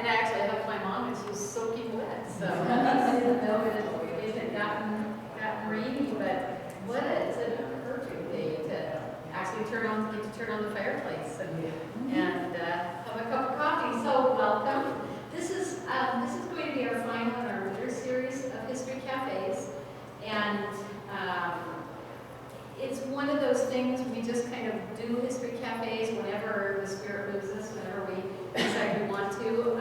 And I actually helped my mom, and she was soaking wet. So I didn't know it had gotten rainy, but it's a perfect day to actually get to turn on the fireplace and have a cup of coffee. So welcome. This is going to be our final in our winter series of History Cafes, and it's one of those things we just kind of do History Cafes whenever the spirit moves us, whenever we decide we want to.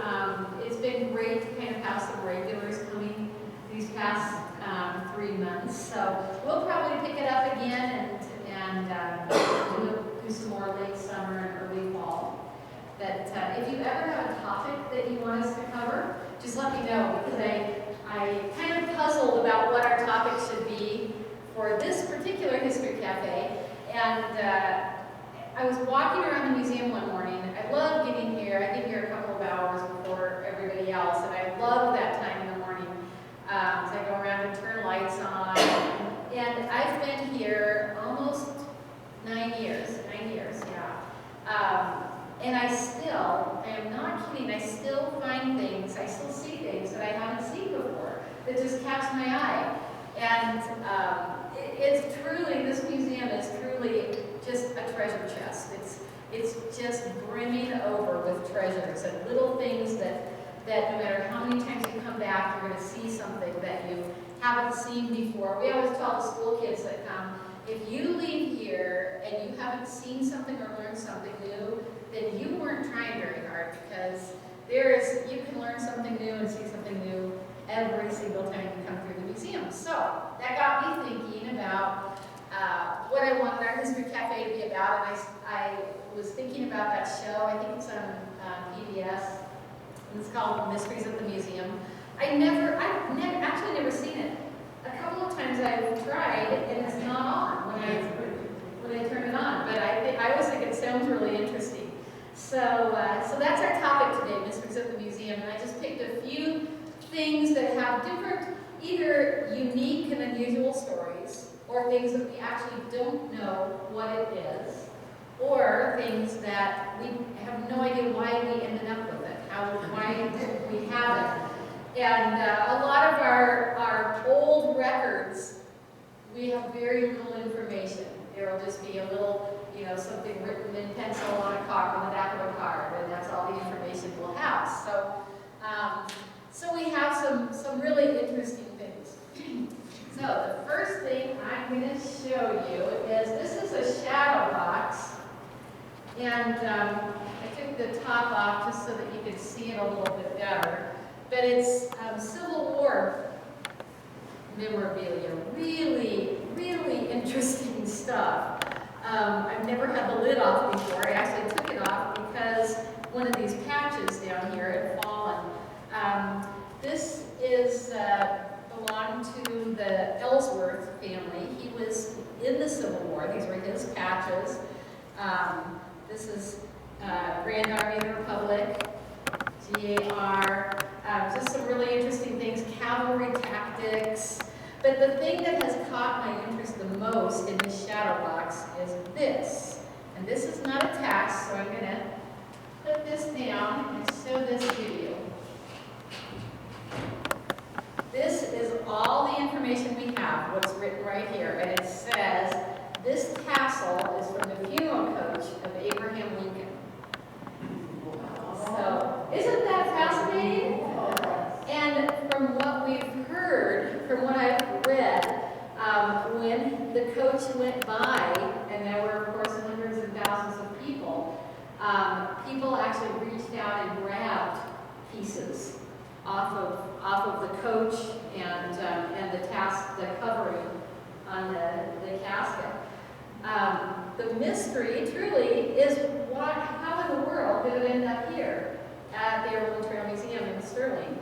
It's been great to kind of have some regulars coming these past 3 months, so we'll probably pick it up again and do some more late summer and early fall. But if you ever have a topic that you want us to cover, just let me know, because I kind of puzzled about what our topic should be for this particular History Cafe, and I was walking around the museum one morning. I love getting here. I get here a couple of hours before everybody else, and I love that time in the morning. So I go around and turn lights on, and I've been here almost 9 years, yeah. And I am not kidding, I still find things, I still see things that I haven't seen before that just catch my eye. And it's truly, this museum is truly just a treasure chest. It's just brimming over with treasures and little things that no matter how many times you come back, you're going to see something that you haven't seen before. We always tell the school kids that come, if you leave here and you haven't seen something or learned something new, then you weren't trying very hard, because you can learn something new and see something new every single time you come through the museum. So that got me thinking about what I wanted our History Cafe to be about, and I was thinking about that show. I think it's on PBS, and it's called Mysteries at the Museum. I've actually never seen it. A couple of times I've tried, and it's not on when I turn it on, but I always think it sounds really interesting. So that's our topic today, Mysteries at the Museum, and I just picked a few things that have different, either unique and unusual stories, or things that we actually don't know what it is, or things that we have no idea why we ended up with it, why we have it. And a lot of our old records, we have very little information. There will just be a little, something written in pencil on the back of a card, and that's all the information we'll have. So we have some really interesting things. So the first thing I'm going to show you is, this is a shadow box, and I took the top off just so that you could see it a little bit better. But it's Civil War memorabilia, really, really interesting stuff. I've never had the lid off before. I actually took it off because one of these patches down here had fallen. This belonged to the Ellsworth family. He was in the Civil War. These were his patches. This is Grand Army of the Republic, GAR, just some really interesting things, cavalry tactics. But the thing that has caught my interest the most in this shadow box is this. And this is not a task, so I'm going to put this down and show this to you. This is all the information we have, what's written right here. And it says, this tassel is from the funeral coach of Abraham Lincoln. So, isn't that fascinating? And from what we've heard, from what I've read, when the coach went by, and there were, of course, hundreds and thousands of people, people actually reached out and grabbed pieces off of the coach and the covering on the casket. The mystery truly is how in the world did it end up here at the Overland Trail Museum in Sterling.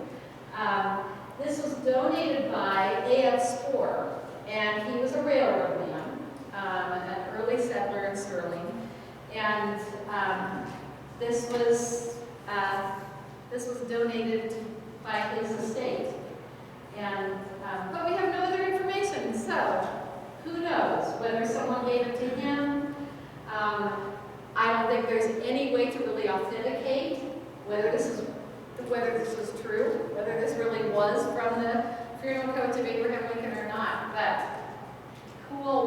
This was donated by A.F. Spoor, and he was a railroad man, an early settler in Sterling, and this was donated by his estate. And but we have no other information, so who knows whether someone gave it to him. I don't think there's any way to really authenticate whether this is whether this was true, whether this really was from the funeral coach of Abraham Lincoln or not. But cool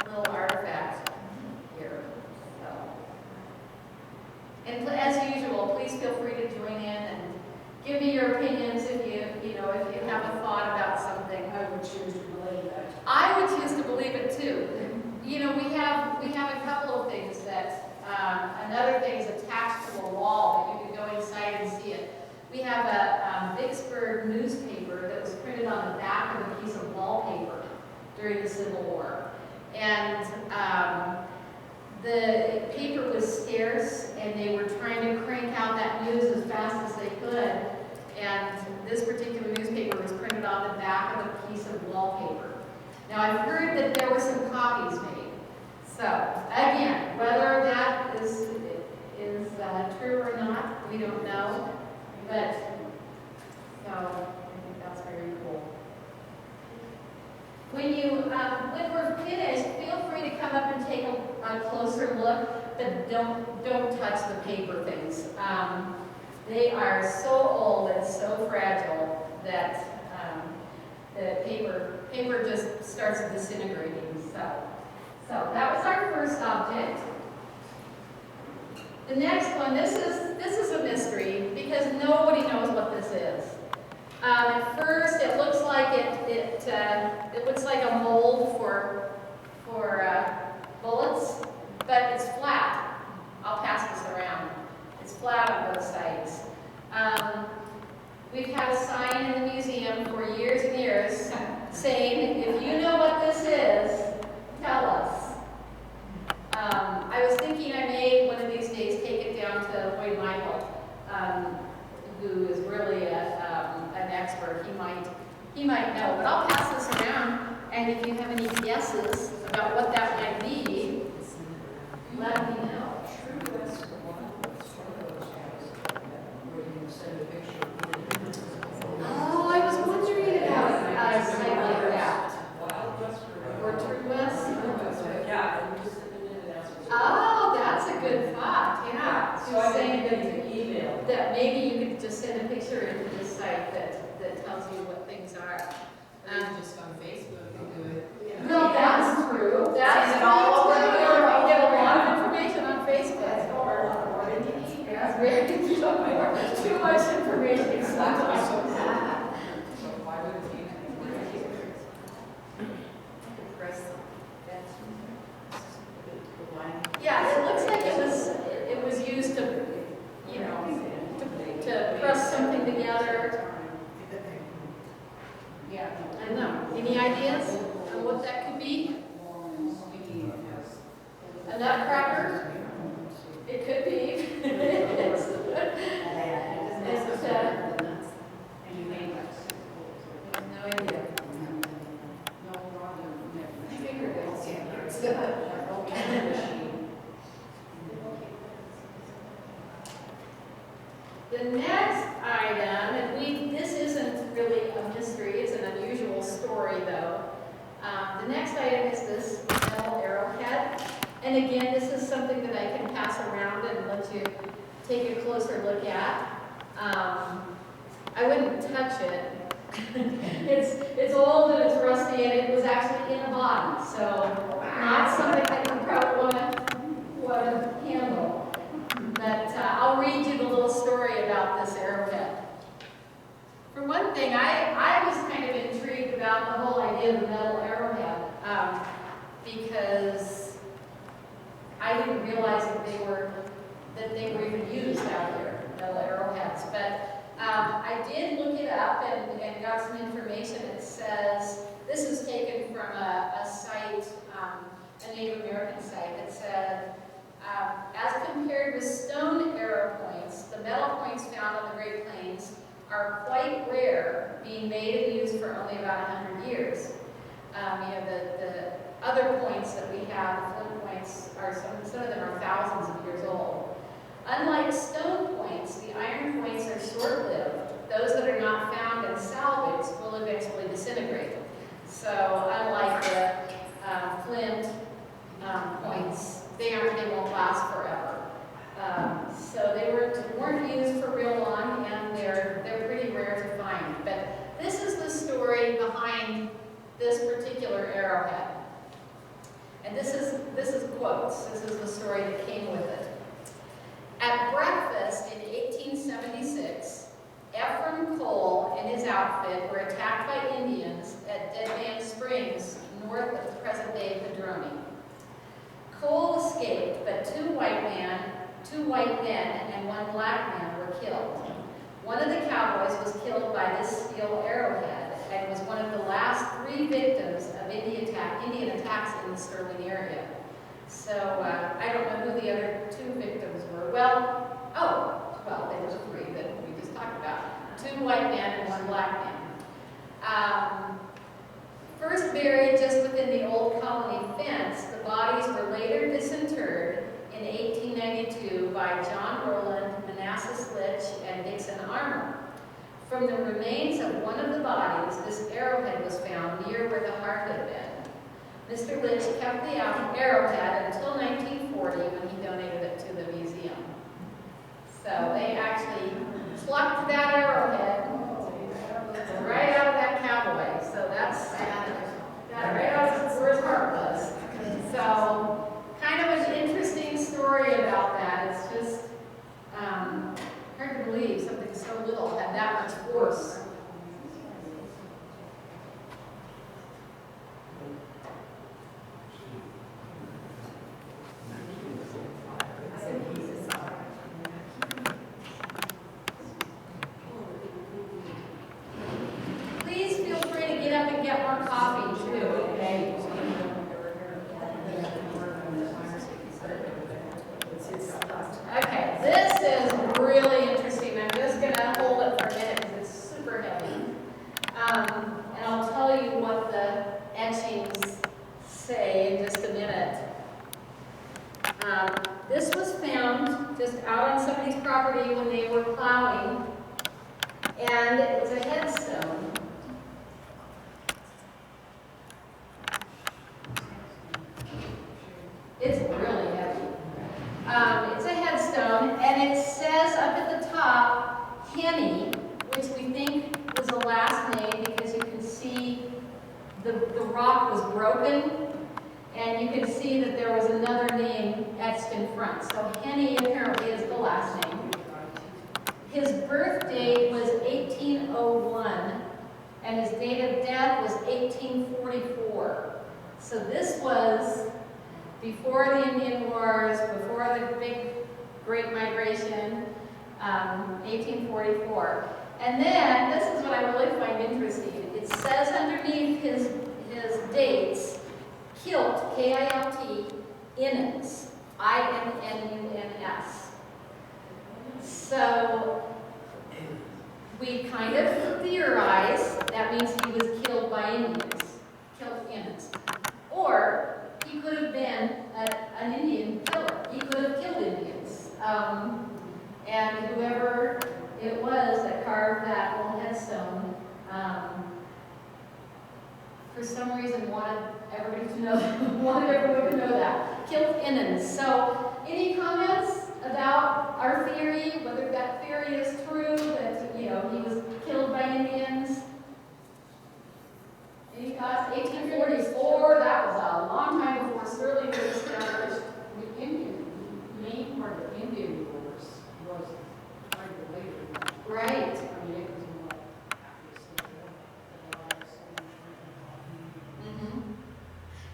little artifact here. So, and as usual, please feel free to join in and give me your opinions if you have a thought about something. I would choose to believe that. I would choose to believe it too. You know, we have a couple of things that, another thing is attached to a wall that you can go inside and see it. We have a Vicksburg newspaper that was printed on the back of a piece of wallpaper during the Civil War. And the paper was scarce and they were trying to crank out that news as fast as they could. And this particular newspaper was printed on the back of a piece of wallpaper. Now, I've heard that there were some copies made. So, again, whether that is true or not, we don't know. But, so, I think that's very cool. When we're finished, feel free to come up and take a closer look, but don't touch the paper things. They are so old and so fragile that the paper just starts disintegrating. So that was our first object. The next one, this is a mystery because nobody knows what this is. At first, it looks like it looks like a mold for bullets, but it's flat. I'll pass this around. It's flat on both sides. We've had a sign in the museum for years and years saying, if you know what this is, tell us. I was thinking I may one of these days take it down to Lloyd Michael, who is really an expert. He might know, but I'll pass this around, and if you have any guesses about what that might be, let me know. Oh, I was wondering about a site like that. Or True West? Oh, that's a good thought, yeah. So I saying think it's an email. that maybe you could just send a picture into the site that tells you what things are. Just on Facebook, they do it. Well, that's true. That's it all over the true. world. You get a lot of information on Facebook. Yes, very too much information sometimes. So why would it be? Yeah, it looks like it was used to, to press something together. Yeah. I don't know. Any ideas on what that could be? A nutcracker? It could be. No idea. I figured it. The next item, and this isn't really a mystery, it's an unusual story though. The next item is this metal arrowhead. And again, this is something that I can pass around and let you take a closer look at. I wouldn't touch it. It's old and it's rusty and it was actually in a body. So not something that you probably want to handle. But I'll read you the little story about this arrowhead. For one thing, I was kind of intrigued about the whole idea of the metal arrowhead because I didn't realize that they were even used out there, metal arrowheads. But I did look it up and got some information. It says, this is taken from a site, a Native American site that said, as compared with stone arrow points, the metal points found on the Great Plains are quite rare, being made and used for only about 100 years. The other points that we have, the flint points, are some of them are thousands of years old. Unlike stone points, the iron points are short-lived. Those that are not found and salvaged will eventually disintegrate. So unlike the flint points, they won't last forever. So they weren't used for real long, quotes. This is the story that came with it. At breakfast in 1876, Ephraim Cole and his outfit were attacked by Indians at Dead Man Springs, north of the present-day Padrone. Cole escaped, but two white men, and one black man were killed. One of the cowboys was killed by this steel arrowhead and was one of the last 3 victims of Indian attacks in the Sterling area. So I don't know who the other 2 victims were. Well, there was 3 that we just talked about. 2 white men and 1 black man. First buried just within the old colony fence, the bodies were later disinterred in 1892 by John Rowland, Manassas Litch, and Dixon Armour. From the remains of one of the bodies, this arrowhead was found near where the heart had been. Mr. Litch kept the arrowhead until 1940 when he donated it to the museum. So they actually plucked that arrowhead right out of that cowboy. So that's right out of where his heart was. So kind of an interesting story about that. It's just hard to believe something so little had that much force. Please feel free to get up and get more coffee too, okay? Okay, this is really interesting. I'm just going to hold it for a minute because it's super heavy. And I'll tell you what the etchings say in just a minute. This was found just out on somebody's property when they were plowing, and it was a headstone. It's really heavy. It's a headstone, and it says up at the top, Henny, which we think was a last name because you can see the rock was broken, and you can see that there was another name etched in front. So Henny apparently is the last name. His birth date was 1801, and his date of death was 1844. So this was before the Indian Wars, before the big Great Migration, 1844. And then, this is what I really find interesting. It says underneath his dates, Kilt, K-I-L-T, Innuns, I-N-N-U-N-S. So, we kind of theorize that means he was killed by Indians, killed Innuns. Or, he could have been an Indian killer. He could have killed Indians. And whoever it was that carved that little headstone, for some reason wanted everyone to know that. Killed Innuns. So, any comments about our theory, whether that theory is true, that, he was killed by Indians? Any thoughts? 1844, that was a long time before Sterling was established. The main part of Indian Wars was kind of later. Right. I mean, it was more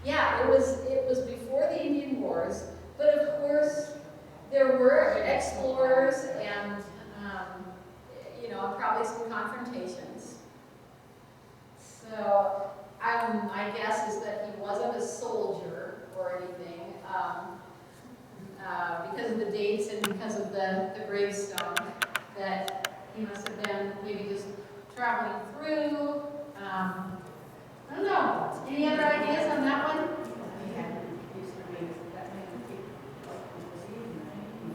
Yeah, it was before the Indian Wars, but of course there were explorers and probably some confrontations. So my guess is that he wasn't a soldier or anything, because of the dates and because of the gravestone, that he must have been maybe just traveling through. I don't know. Any other ideas on that one?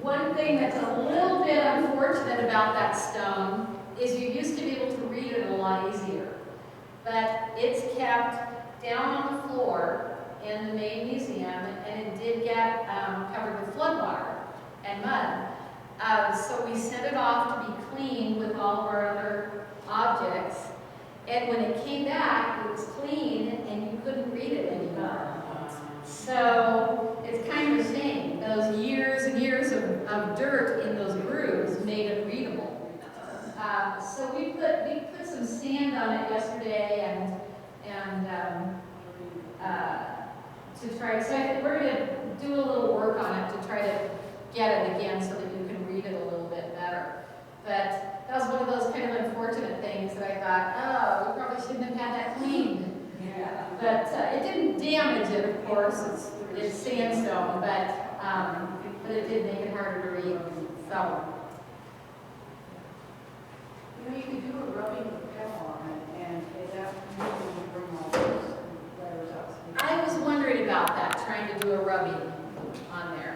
One thing that's a little bit unfortunate about that stone is you used to be able to read it a lot easier. But it's kept down on the floor in the main museum, and it did get covered with floodwater and mud. So we sent it off to be cleaned with all of our other objects. And when it came back, it was clean, and you couldn't read it anymore. So it's kind of a of dirt in those grooves made it readable. So we put some sand on it yesterday to try. So I think we're going to do a little work on it to try to get it again so that you can read it a little bit better. But that was one of those kind of unfortunate things that I thought, oh, we probably shouldn't have had that cleaned. Yeah. But it didn't damage it, of course. It's sandstone, but it did make it harder to read. So. You know, you could do a rubbing lapel on it, and that usually bring all those letters out. I was wondering about that, trying to do a rubbing on there.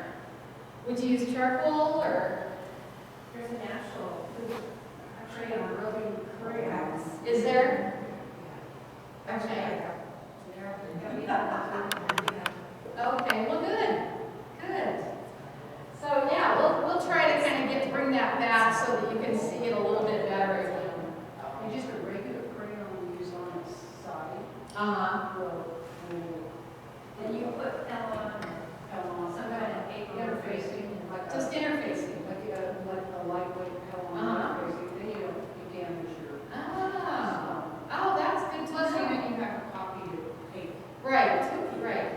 Would you use charcoal or? There's an actually a rubbing crayons. Is there? Okay. Okay, well, good. Good. So yeah, we'll try to kind of bring that back so that you can see it a little bit better again. And just a regular crayon we use on its side. Uh-huh. And you put some kind of interfacing, like Just interfacing. like a lightweight Pellon interfacing. Then you damage your. Oh, that's good Plus, to know. even you have a copy to take. Right, right.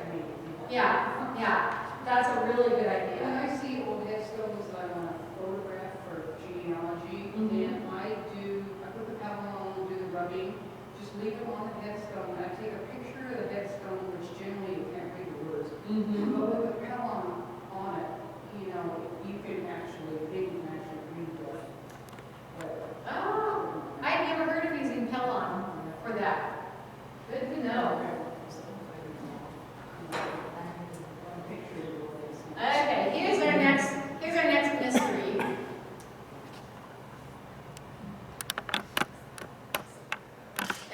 Yeah, yeah. That's a really good idea. When I see old headstones that I want to photograph for genealogy, Mhm. then I put the Pellon on, do the rubbing, just leave it on the headstone. I take a picture of the headstone, which generally you can't read the words. Mm-hmm. But with the Pellon on it, you know, they can actually read the. Oh, I'd never heard of using Pellon for that. Good to know. Okay, here's our next mystery.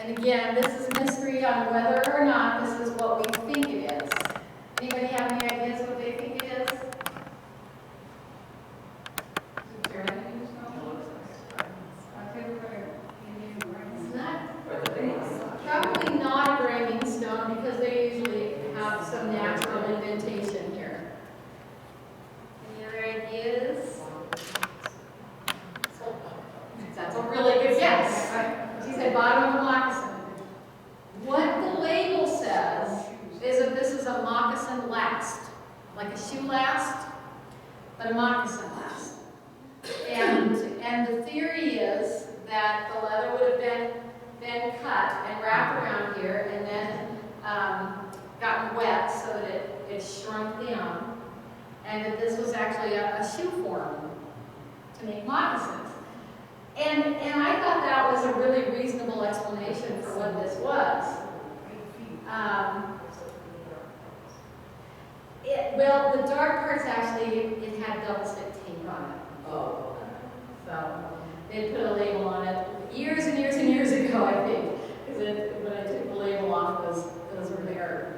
And again, this is a mystery on whether or not this is what we think it is. Anybody have any ideas what they think it is? It's not, probably not a graving stone because they usually have some natural indentation here. Any other ideas? That's a really good guess. She said bottom of a moccasin. What the label says is that this is a moccasin last, like a shoe last, but a moccasin last. And the theory is that the leather would have been cut and wrapped around here and then gotten wet so that it shrunk down, and that this was actually a shoe form to make moccasins. And I thought that was a really reasonable explanation for what this was. Well, the dark part's actually, it had double stick tape on it. Oh. So they put a label on it years and years and years ago, I think, because when I took the label off, those were there.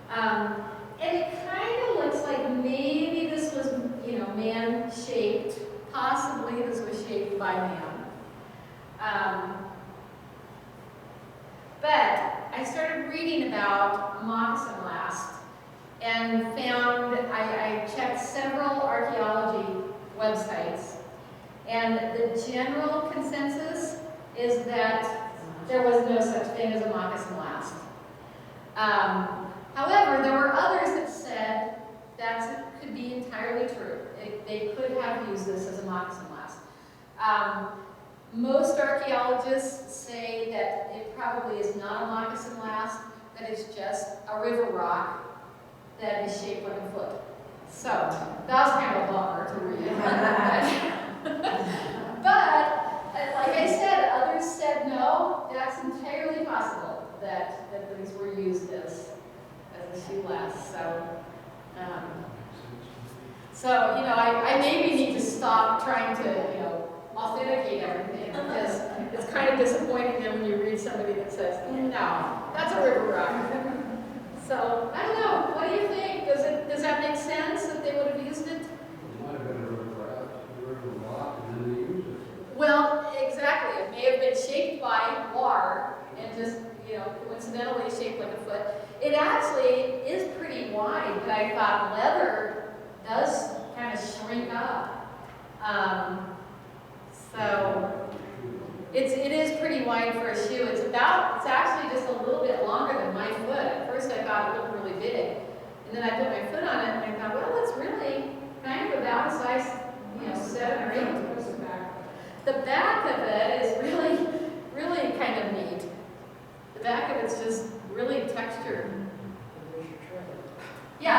And it kind of looks like maybe this was, man-shaped. Possibly this was shaped by man. But I started reading about moccasin last and found, I checked several archaeology websites, and the general consensus is that there was no such thing as a moccasin last. However, there were others that said that could be entirely true. They could have used this as a moccasin last. Most archaeologists say that it probably is not a moccasin last, that it's just a river rock that is shaped like a foot. So, that was kind of a bummer to read. But, like I said, others said no, that's entirely possible that these were used as a shoe last. So, I maybe need to stop trying to, authenticate everything, because it's kind of disappointing then when you read somebody that says, no, that's a river rock. So, I don't know, what do you think? Does that make sense that they would have used it? It might have been a river rock, and then they used it. Well, exactly. It may have been shaped by water and just, coincidentally shaped like a foot. It actually is pretty wide, but I thought leather does kind of shrink up. So it is pretty wide for a shoe. It's actually just a little bit longer than my foot. At first I thought it looked really big. And then I put my foot on it and I thought, well, it's really kind of about a size, 7 or 8. What's the back? The back of it is really, really kind of neat. The back of it's just really textured. Yeah.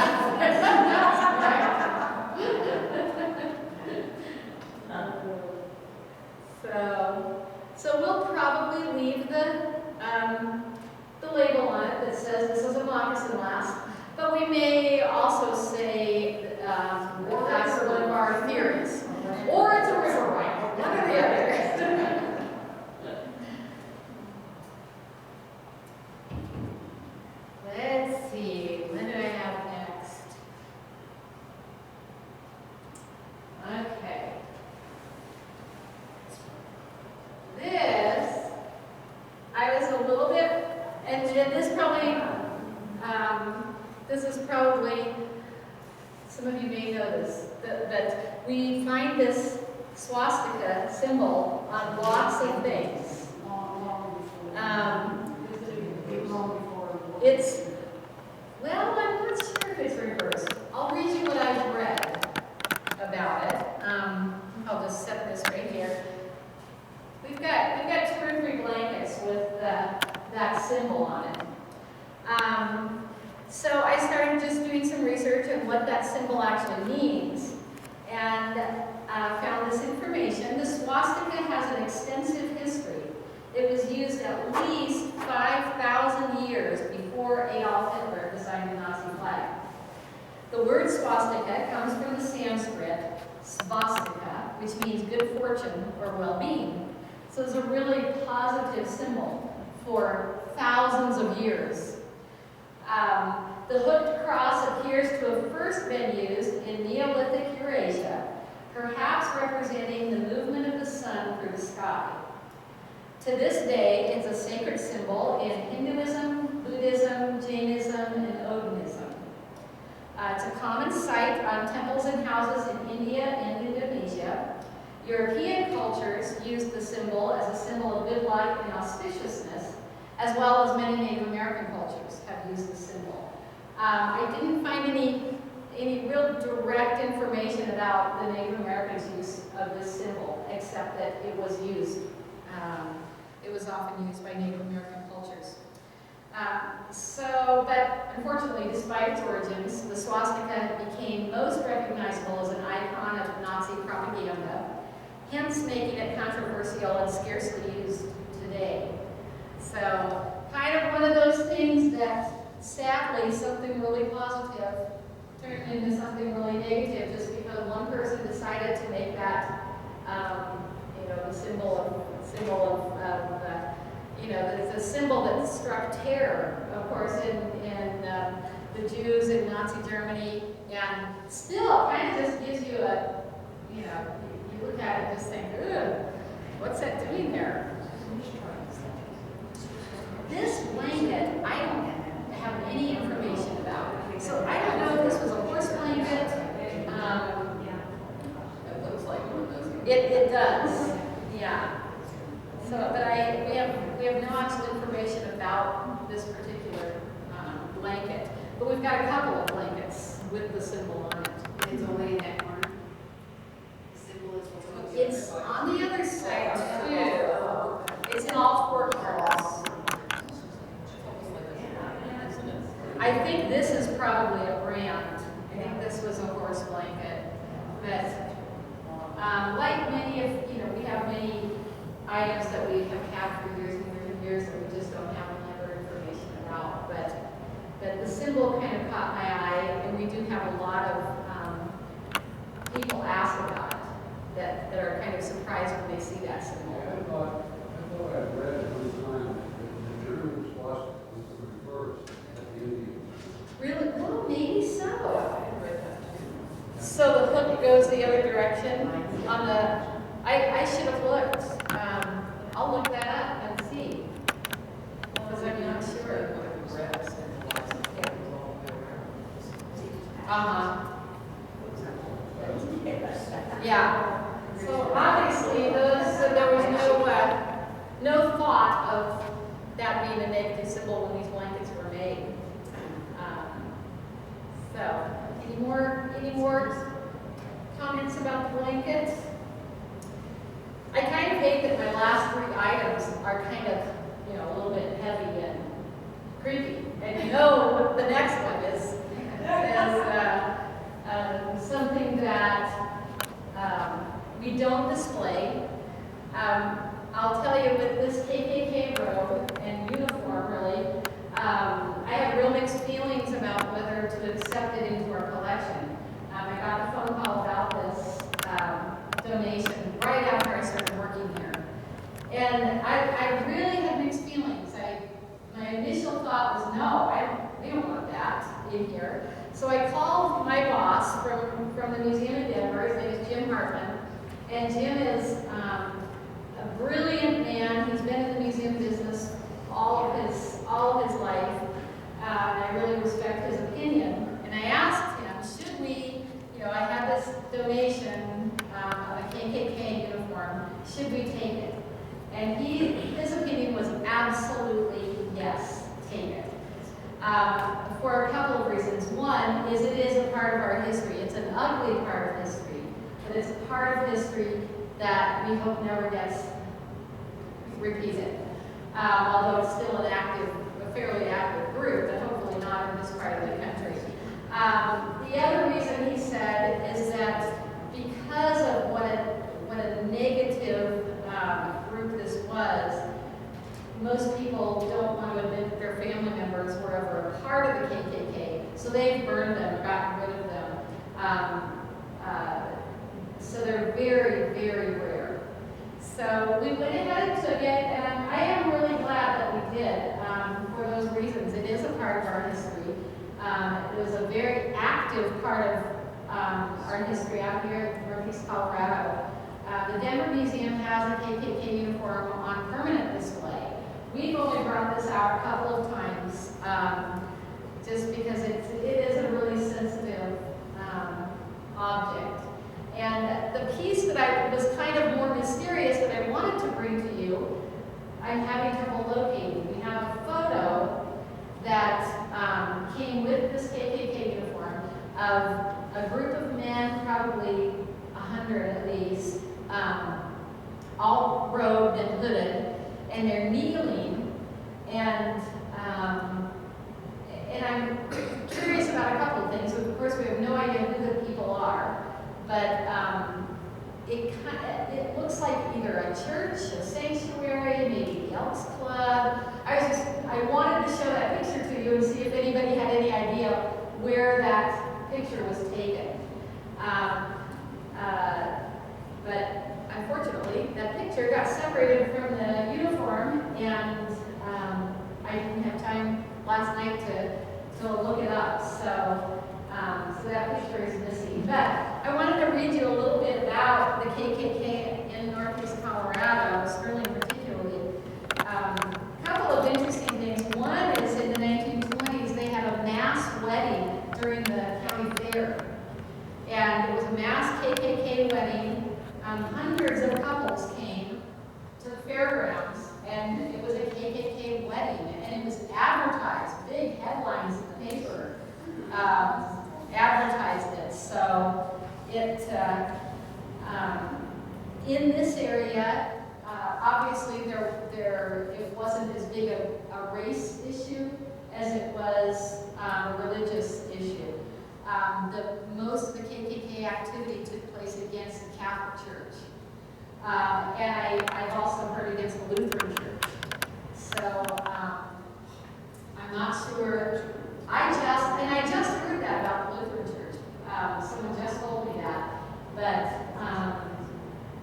So we'll probably leave the label on it that says this is a moccasin last, but we may also say that that's one of our theories. Or it's a river rhino, one or the other. Let's see, what do I have next? Okay. I was a little bit, and this is probably, some of you may know this, that we find this swastika symbol on lots of things. Well, I'm not sure if it's reversed. I'll read you what I've read about it. I'll just set this right here. We've got 2 or 3 blankets with that symbol on it. So I started just doing some research on what that symbol actually means, and found this information. The swastika has an extensive history. It was used at least 5,000 years before Adolf Hitler designed the Nazi flag. The word swastika comes from the Sanskrit svastika, which means good fortune or well-being. So it's a really positive symbol for thousands of years. The hooked cross appears to have first been used in Neolithic Eurasia, perhaps representing the movement of the sun through the sky. To this day, it's a sacred symbol in Hinduism, Buddhism, Jainism, and Odinism. It's a common sight on temples and houses in India and Indonesia. European cultures used the symbol as a symbol of good luck and auspiciousness, as well as many Native American cultures have used the symbol. I didn't find any real direct information about the Native Americans' use of this symbol, except that it was used. It was often used by Native American cultures. But unfortunately, despite its origins, the swastika became most recognizable as an icon of Nazi propaganda, hence making it controversial and scarcely used today. So, kind of one of those things that, sadly, something really positive turned into something really negative just because one person decided to make that, the symbol of it's a symbol that struck terror, of course, in the Jews in Nazi Germany, and still kind of just gives you a, you look at it and just think, ugh, what's that doing there? This blanket, I don't have any information about. So I don't know if this was a horse blanket. It looks like one of those. It does, yeah. So, but we have no actual information about this particular blanket. But we've got a couple of blankets with the symbol on it. It's only in that corner. The symbol is what's on the other It's side. on the other side too. It's in all 4 colors. I think this is probably a brand. I think this was a horse blanket. But like many of, we have many items that we have had for years and years and years that we just don't have any other information about. But the symbol kind of caught my eye, and we do have a lot of people ask about it that are kind of surprised when they see that symbol. I thought I'd read at one time that the German swastika was reversed at the Indians. Really? Well, maybe so. So the hook goes the other direction on the, I should have looked. I'll look that up and see, because I'm not sure. Uh-huh. Yeah. So obviously, there was no thought of that being a negative symbol when these blankets were made. So, any more comments about the blankets? I kind of hate that my last three items are kind of, a little bit heavy and creepy. And you know the next one is something that we don't display. I'll tell you, with this KKK robe and uniform, really, I have real mixed feelings about whether to accept it into our collection. I got a phone call about this donation right after I started working here. And I really had mixed feelings. My initial thought was, no, we don't want that in here. So I called my boss from the museum in Denver. His name is Jim Hartman. And Jim is a brilliant man. He's been in the museum business all of his life. I really respect his opinion. And I asked him, should we, I had this donation of a KKK uniform, should we take it? And his opinion was absolutely yes, take it. For a couple of reasons. One is it is a part of our history. It's an ugly part of history, but it's a part of history that we hope never gets repeated. Although it's still a fairly active group, but hopefully not in this part of the country. The other reason he said is that because of what a negative group this was, most people don't want to admit that their family members were ever a part of the KKK, so they've burned them, gotten rid of them. So they're very, very rare. So we went ahead and took it, and I am really glad that we did for those reasons. It is a part of our history. It was a very active part of our history out here in Northeast Colorado. The Denver Museum has a KKK uniform on permanent display. We've only brought this out a couple of times, just because it is a really sensitive object. And the piece that was kind of more mysterious that I wanted to bring to you, I'm having trouble locating. We have a photo that came with this KKK uniform of a group of men, probably 100 at least, all robed and hooded, and they're kneeling, and I'm curious about a couple of things. Of course, we have no idea who the people are, but it looks like either a church, a sanctuary, maybe the Elks Club. I wanted to show that picture to you and see if anybody had any idea where that picture was taken. But unfortunately, that picture got separated from the uniform, and I didn't have time last night to look it up. So that picture is missing. But I wanted to read you a little bit about the KKK in Northeast Colorado, Sterling particularly. A couple of interesting things. One is in the 1920s, they had a mass wedding during the county fair. And it was a mass KKK wedding. Hundreds of couples came to the fairgrounds, and it was a KKK wedding, and it was advertised, big headlines in the paper advertised it. So it, in this area, obviously it wasn't as big a race issue as it was a religious issue. Most of the KKK activity took place against the Catholic Church. And I've also heard against the Lutheran Church. So I'm not sure. I just heard that about the Lutheran Church. Someone just told me that. But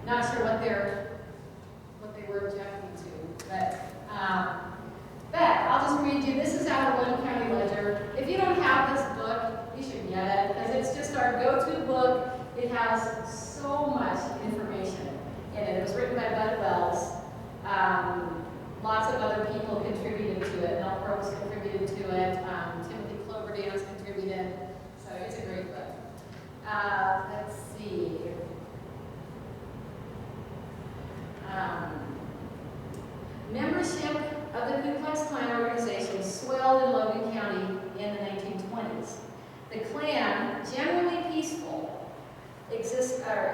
not sure what they were objecting to. But I'll just read you. This is out of Linn County Ledger. If you don't have this book, you should get it, because it's just our go-to book. It has so much information in it. It was written by Bud Wells. Lots of other people contributed to it. Mel Probst contributed to it. Timothy Cloverdance contributed. So it's a great book. Let's see.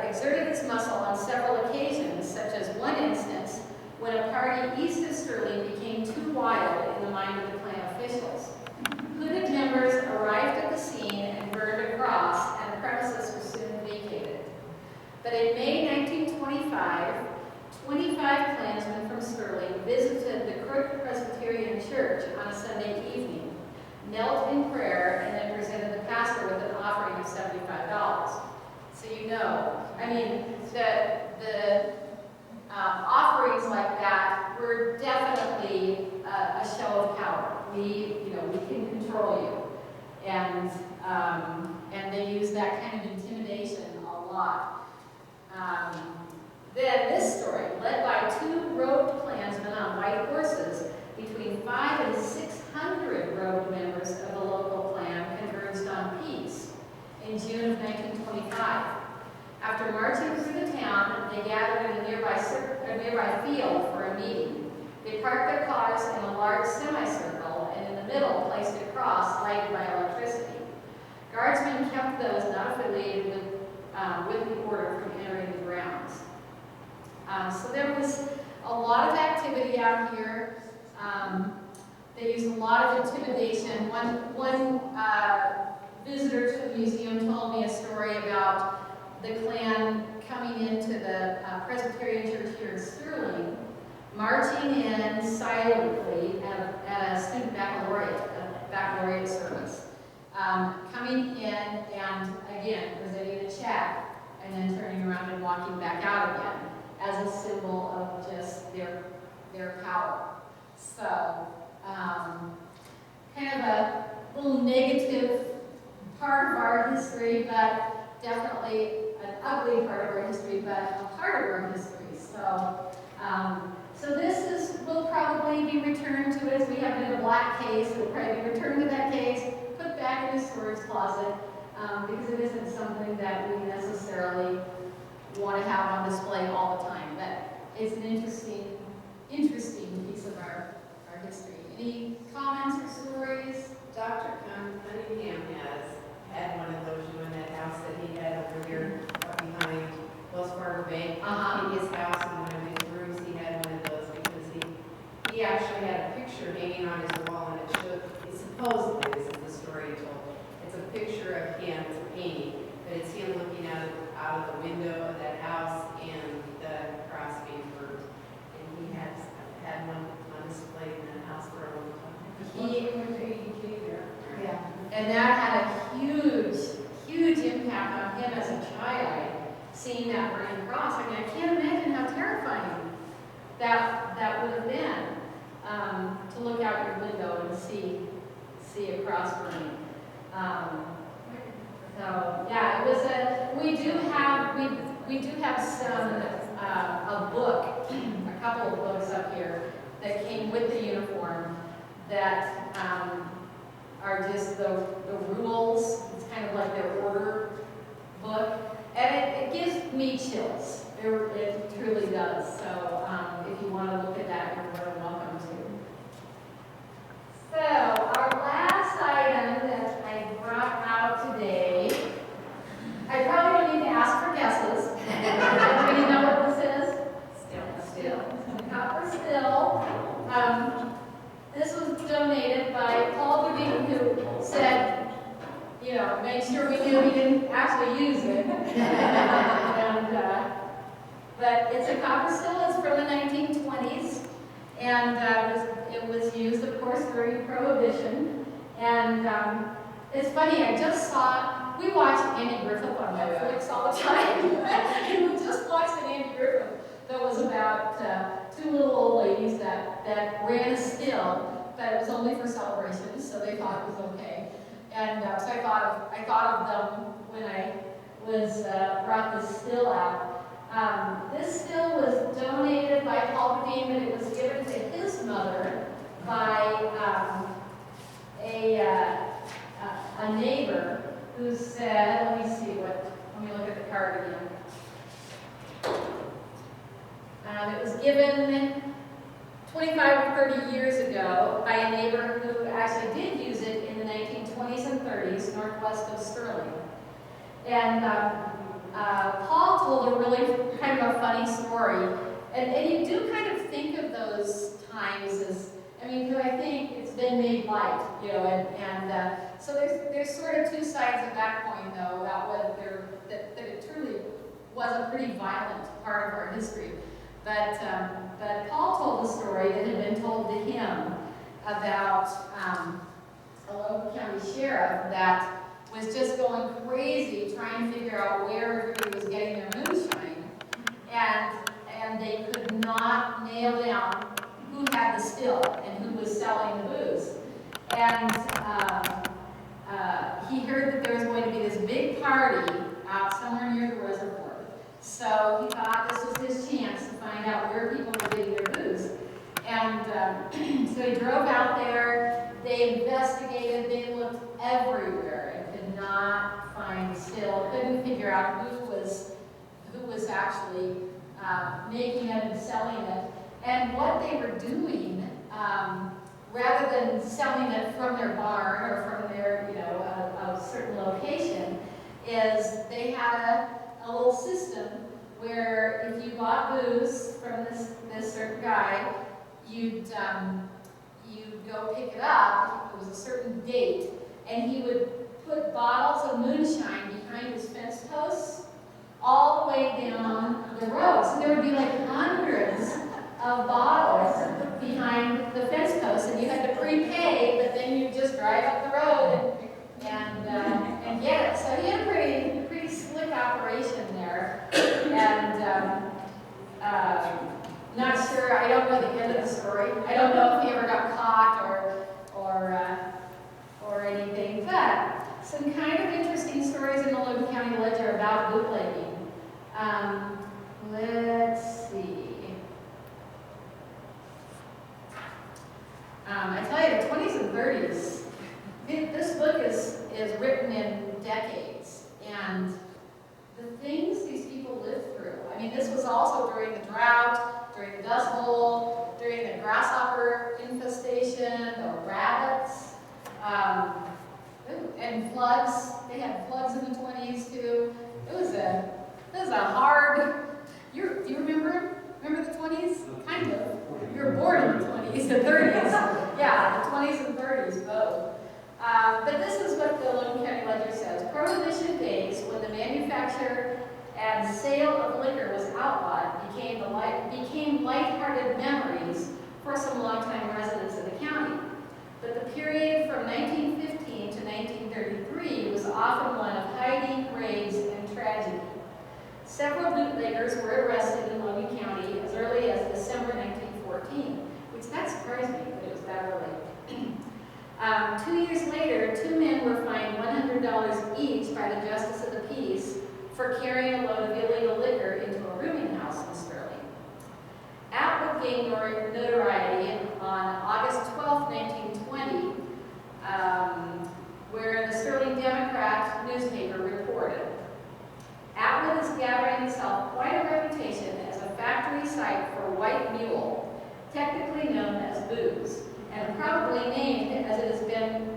exerted its muscle on several occasions, such as one instance when a party east of Sterling became too wild in the mind of the Klan officials. Hooded members arrived at the scene and burned a cross, and the premises were soon vacated. But in May 1925, 25 Klansmen from Sterling visited the Crook Presbyterian Church on a Sunday evening, knelt in prayer, and then presented the pastor with an offering of $75. So you know, I mean, the offerings like that were definitely a show of power. We can control you, and they use that kind of intimidation a lot. Then this story, led by 2 robed Klansmen on white horses, between 500 and 600 robed members of the local Klan converged on peace in June of 1925. After marching through the town, they gathered in a nearby field for a meeting. They parked their cars in a large semicircle, and in the middle placed a cross lighted by electricity. Guardsmen kept those not affiliated with the order from entering the grounds. So there was a lot of activity out here. They used a lot of intimidation. One visitor to the museum told me a story about the Klan coming into the Presbyterian Church here in Sterling, marching in silently at a student baccalaureate service, coming in and again presenting a check and then turning around and walking back out again as a symbol of just their power. So kind of a little negative part of our history, but definitely an ugly part of our history, but a part of our history. So this will probably be returned to us. We have it in a black case. It will probably be returned to that case, put back in the storage closet, because it isn't something that we necessarily want to have on display all the time. But it's an interesting piece of our history. Any comments or stories? Dr. Cunningham has had one of those, in that house that he had over here behind Wells Fargo Bank. In his house, in one of his rooms, he had one of those because he actually had a picture hanging on his wall, and supposedly, this is the story he told, it's a picture of him, it's a painting, but it's him looking out of the window of that house and the cross being burnt. And he has had one on display in that house for a long time. Yeah, and that had a huge impact on him as a child, seeing that burning cross. I mean, I can't imagine how terrifying that would have been, to look out your window and see a cross burning. So yeah, it was we do have some a book, a couple of books up here that came with the uniform that are just the rules. It's kind of like their order book, and it gives me chills. It truly does. So if you want to look at that, you're more than welcome to. So our last item that I brought out today, I probably don't need to ask for guesses. Everybody know what this is? Still. Copper still. This was donated by Paul Gooding, who said, make sure we knew he didn't actually use it. But it's a copper still. It's from the 1920s, and it was used, of course, during Prohibition. And it's funny. I just saw. We watch Andy Griffith on Netflix all the time. And we just watched an Andy Griffith that was about 2 little old ladies that ran a still, but it was only for celebrations, so they thought it was okay. And so I thought of them when I brought this still out. This still was donated by Paul Gooding, but it was given to his mother by a neighbor who said, let me look at the card again. It was given 25 or 30 years ago by a neighbor who actually did use it in the 1920s and 30s, northwest of Sterling. And Paul told a really kind of a funny story. And you do kind of think of those times as, I mean, because I think it's been made light, you know, and so there's sort of two sides of that coin, though, about whether that it truly was a pretty violent part of our history. But Paul told a story that had been told to him about a local county sheriff that was just going crazy trying to figure out where everybody was getting their moonshine, and they could not nail down who had the still and who was selling the booze. And he heard that there was going to be this big party out somewhere near the reservoir. So he thought this was his chance to find out where people were getting their booze. And so he drove out there, they investigated, they looked everywhere and could not find the still, couldn't figure out who was actually making it and selling it. And what they were doing, rather than selling it from their barn or from their, you know, a certain location, is they had a little system where if you bought booze from this certain guy, you'd go pick it up. It was a certain date, and he would put bottles of moonshine behind his fence posts all the way down the road. So there would be like hundreds of bottles behind the fence posts, and you had to prepay, but then you just drive up the road and get it. So he had a pretty slick operation there, and not sure. I don't know the end of the story. I don't know if he ever got caught or anything, but some kind of interesting stories in the Logan County Ledger about bootlegging. Let's see. I tell you, the 20s and 30s, this book is written in decades, and the things these people lived through. I mean, this was also during the drought, during the Dust Bowl, during the grasshopper infestation, the rabbits, and floods. They had floods in the 20s too. It was a hard. Do you remember the 20s? Kind of. You were born in the 20s and 30s. Yeah, the 20s and 30s both. But this is what the Logan County Ledger says. Prohibition days, when the manufacture and sale of liquor was outlawed, became lighthearted memories for some longtime residents of the county. But the period from 1915 to 1933 was often one of hiding, raids, and tragedy. Several bootleggers were arrested in Logan County as early as December 1914, which that surprised me that it was that early. 2 years later, 2 men were fined $100 each by the Justice of the Peace for carrying a load of illegal liquor into a rooming house in Sterling. Atwood gained notoriety on August 12, 1920, where the Sterling Democrat newspaper reported, Atwood is gathering itself quite a reputation as a factory site for white mule, technically known as booze, and probably named as it has been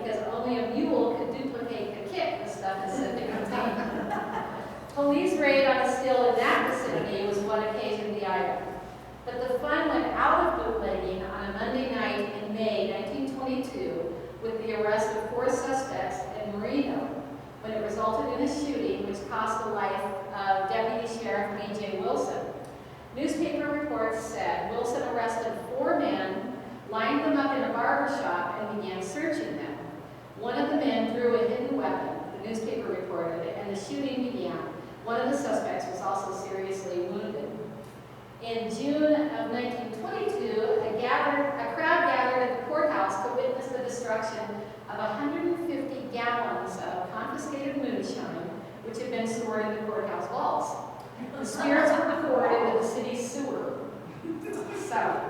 because only a mule could duplicate the kick the stuff is said to contain. Police raid on a still in that vicinity was what occasioned the item. But the fun went out of bootlegging on a Monday night in May 1922 with the arrest of 4 suspects in Marino, when it resulted in a shooting which cost the life of Deputy Sheriff B.J. Wilson. Newspaper reports said Wilson arrested 4 men, lined them up in a barber shop, and began searching them. One of the men drew a hidden weapon, the newspaper reported, and the shooting began. One of the suspects was also seriously wounded. In June of 1922, a crowd gathered at the courthouse to witness the destruction of 150 gallons of confiscated moonshine, which had been stored in the courthouse vaults. The spirits were poured into the city's sewer. So,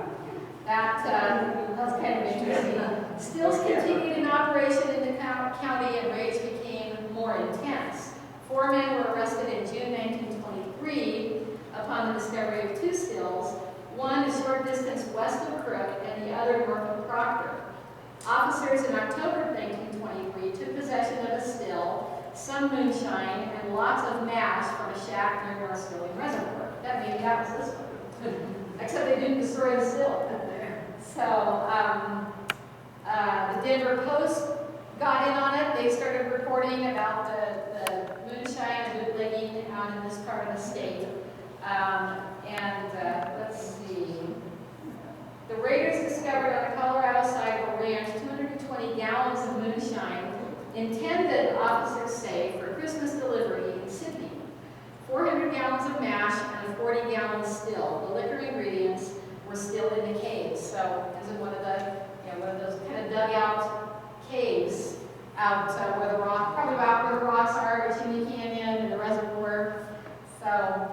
that's kind of interesting. Stills continued in operation in the county, and raids became more intense. 4 men were arrested in June 1923 upon the discovery of 2 stills, one a short distance west of Crook and the other north of Proctor. Officers in October 1923 took possession of a still some moonshine, and lots of mash from a shack near North Sterling Reservoir. Maybe that was this one. Except they didn't destroy the sill. So the Denver Post got in on it. They started reporting about the moonshine and bootlegging out in this part of the state. Let's see. The raiders discovered on the Colorado side of a ranch 220 gallons of moonshine intended, officers say, for Christmas delivery in Sydney. 400 gallons of mash and 40 gallons still. The liquor ingredients were still in the caves. So this is one of those kind of dugout caves out where the rock, probably about where the rocks are between the canyon and the reservoir. So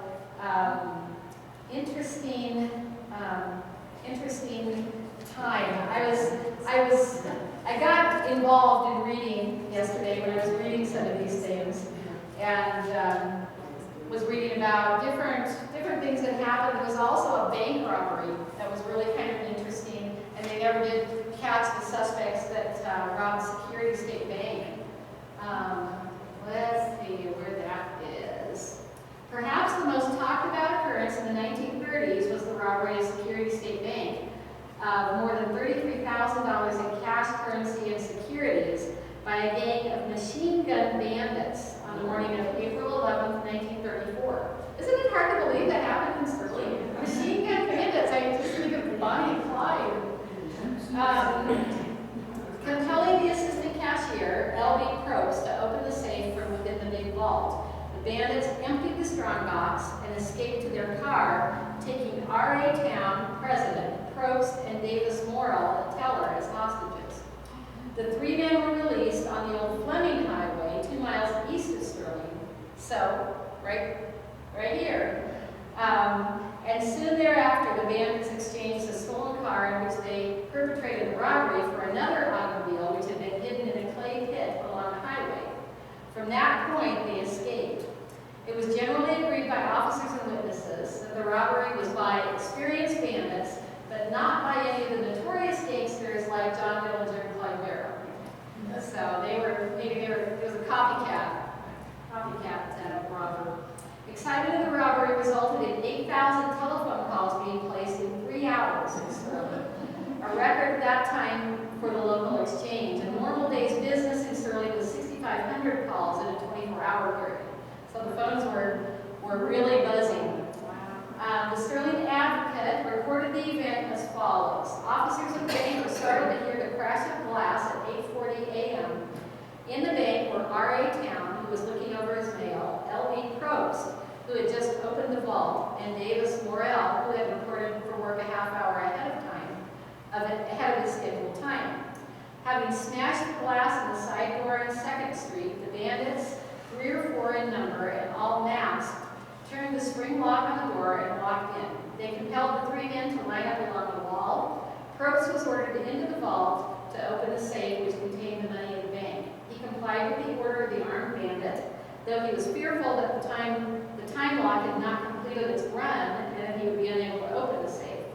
interesting time. I got involved in reading yesterday when I was reading some of these things, and was reading about different things that happened. There was also a bank robbery that was really kind of interesting, and they never did catch the suspects that robbed Security State Bank. Let's see where that is. Perhaps the most talked about occurrence in the 1930s was the robbery of Security State Bank. More than $33,000 in cash, currency, and securities by a gang of machine gun bandits on the morning of April 11th, 1934. Isn't it hard to believe that happened in Sterling? Machine gun bandits, I just think of Bonnie and Clyde. Compelling the assistant cashier, L.B. Probst, to open the safe from within the big vault. The bandits emptied the strongbox and escaped to their car, taking R.A. Town president Probst and Davis Morrill, a teller, as hostages. The three men were released on the old Fleming Highway, 2 miles east of Sterling, so right here. And soon thereafter, the bandits exchanged a stolen car in which they perpetrated the robbery for another automobile which had been hidden in a clay pit along the highway. From that point, they escaped. It was generally agreed by officers and witnesses that the robbery was by experienced bandits, but not by any of the notorious gangsters like John Dillinger and Clyde Barrow. So it was a copycat robber. Excitement of the robbery resulted in 8,000 telephone calls being placed in 3 hours in Sterling, a record at that time for the local exchange. A normal day's business in Sterling was 6,500 calls in a 24-hour period. So the phones were really buzzing. The Sterling Advocate reported the event as follows. Officers of the bank were startled to hear the crash of glass at 8:40 a.m. In the bank were R.A. Town, who was looking over his mail, L.E. Probst, who had just opened the vault, and Davis Morrill, who had reported for work a half hour ahead of his scheduled time. Having smashed the glass in the side door on 2nd Street, the bandits, 3 or 4 in number and all masked, turned the spring lock on the door and walked in. They compelled the 3 men to line up along the wall. Probst was ordered into the vault to open the safe which contained the money in the bank. He complied with the order of the armed bandit, though he was fearful that the time lock had not completed its run and that he would be unable to open the safe.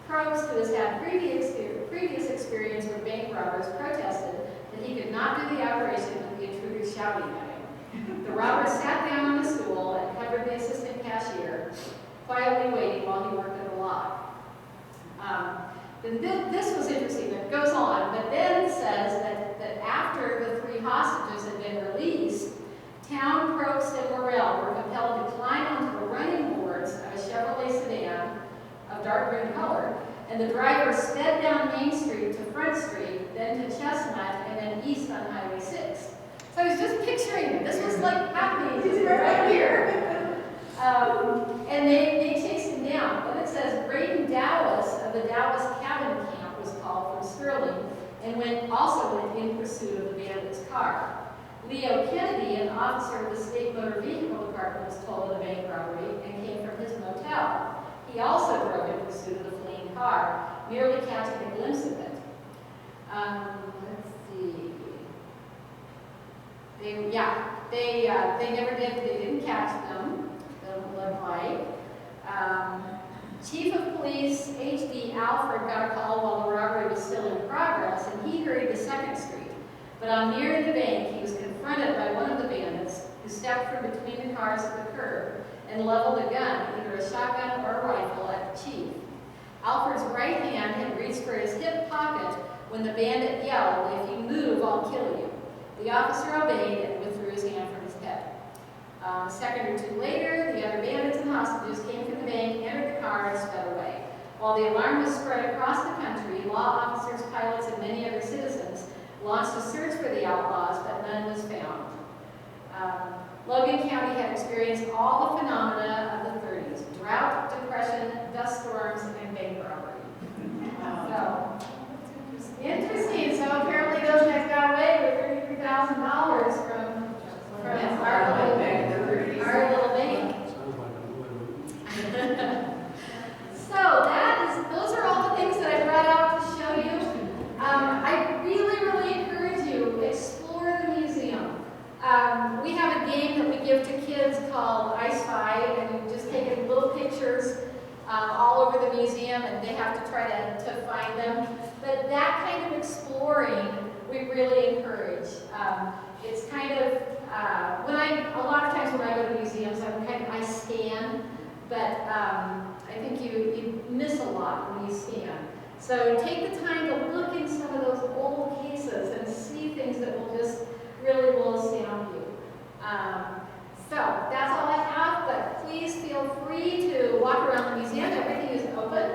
Probst, who has had previous experience with bank robbers, protested that he could not do the operation with the intruders shouting at him. The robber sat down on the stool and covered the assistant cashier, quietly waiting while he worked at the lock. This was interesting. It goes on, but then it says that after the 3 hostages had been released, Town, Probst, and Morrill were compelled to climb onto the running boards of a Chevrolet sedan of dark green color, and the driver sped down Main Street to Front Street, then to Chestnut, and then east on Highway 6. So I was just picturing it. This was like happening right here. And they chased him down. But it says Braden Dallas of the Dallas Cabin Camp was called from Sterling and also went in pursuit of the bandit's car. Leo Kennedy, an officer of the State Motor Vehicle Department, was told of the bank robbery and came from his motel. He also drove in pursuit of the fleeing car, merely catching a glimpse of it. Let's see. They never did. They didn't catch them. Doesn't look like. Chief of Police H.D. Alford got a call while the robbery was still in progress, and he hurried to 2nd Street. But on nearing the bank, he was confronted confronted by one of the bandits who stepped from between the cars at the curb and leveled a gun, either a shotgun or a rifle, at the chief. Alfred's right hand had reached for his hip pocket when the bandit yelled, "If you move, I'll kill you." The officer obeyed and withdrew his hand from his head. A second or two later, the other bandits and hostages came from the bank, entered the car, and sped away. While the alarm was spread across the country, law officers, pilots, and many other citizens launched a search for the outlaws, but none was found. Logan County had experienced all the phenomena of the 30s: drought, depression, dust storms, and bank robbery. So, interesting. So apparently those guys got away with $33,000 from our little bank. Sounds like a good movie. So those are all the things that I brought out to show you. I really encourage you, explore the museum. We have a game that we give to kids called I Spy, and we just take little pictures all over the museum, and they have to try to find them. But that kind of exploring, we really encourage. It's kind of, a lot of times when I go to museums, I scan, but I think you miss a lot when you scan. So take the time to look in some of those old cases and see things that really will astound you. So that's all I have, but please feel free to walk around the museum. Everything is open,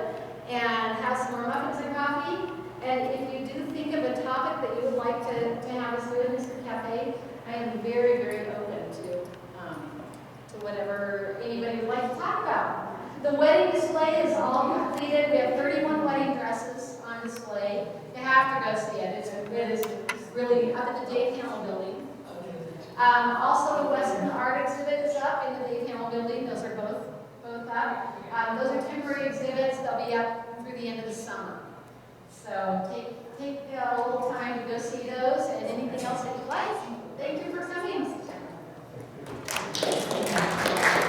and have some more muffins and coffee. And if you do think of a topic that you would like to have us do in this cafe, I am very open to whatever anybody would like to talk about. The wedding display is all completed. We have 31 wedding dresses on display. You have to go see it. It is really up at the J Panel building. Also, the Western Art exhibit is up in the J Panel building. Those are both up. Those are temporary exhibits. They'll be up through the end of the summer. So take a little time to go see those, and anything else that you like. Thank you for coming.